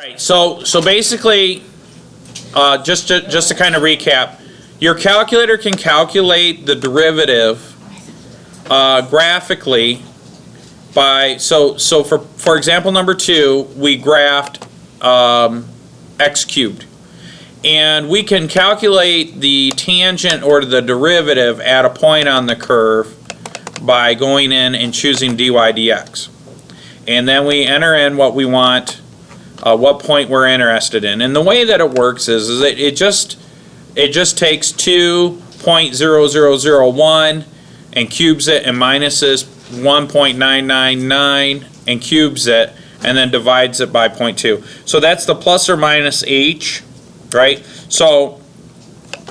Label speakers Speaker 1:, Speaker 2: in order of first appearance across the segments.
Speaker 1: Right, so basically, just to kind of recap, your calculator can calculate the derivative graphically by, so for example number 2, we graphed x cubed. And we can calculate the tangent or the derivative at a point on the curve by going in and choosing dy dx. And then we enter in what we want, what point we're interested in. And the way that it works is it just takes 2.0001 and cubes it and minuses 1.999 and cubes it and then divides it by 0.2. So that's the plus or minus h, right? So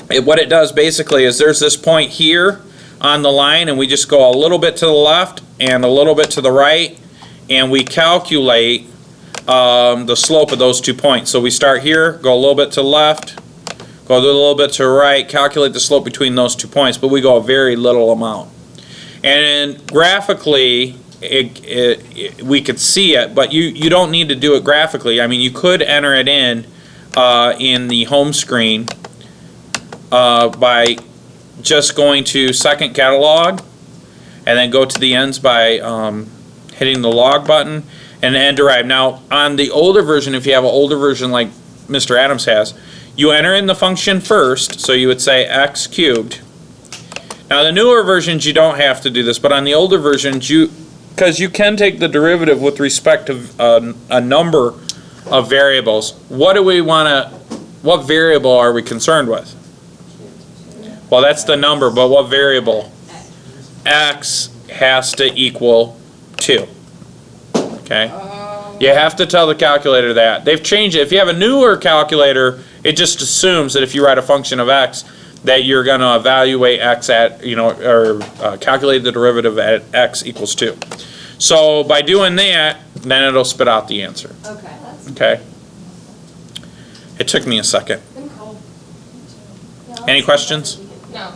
Speaker 1: what it does basically is there's this point here on the line and we just go a little bit to the left and a little bit to the right and we calculate the slope of those 2 points. So we start here, go a little bit to the left, go a little bit to the right, calculate the slope between those 2 points, but we go a very little amount. And graphically, we could see it, but you don't need to do it graphically. I mean, you could enter it in the home screen by just going to second catalog and then go to the ends by hitting the log button and then derive. Now on the older version, if you have an older version like Mr. Adams has, you enter in the function first, so you would say x cubed. Now the newer versions you don't have to do this, but on the older versions because you can take the derivative with respect to a number of variables. What variable are we concerned with? Well, that's the number, but what variable? X has to equal 2. Okay? You have to tell the calculator that. They've changed it. If you have a newer calculator, it just assumes that if you write a function of x, that you're going to evaluate x at, or calculate the derivative at x equals 2. So by doing that, then it'll spit out the answer.
Speaker 2: Okay.
Speaker 1: Okay? It took me a second. Any questions?
Speaker 2: No.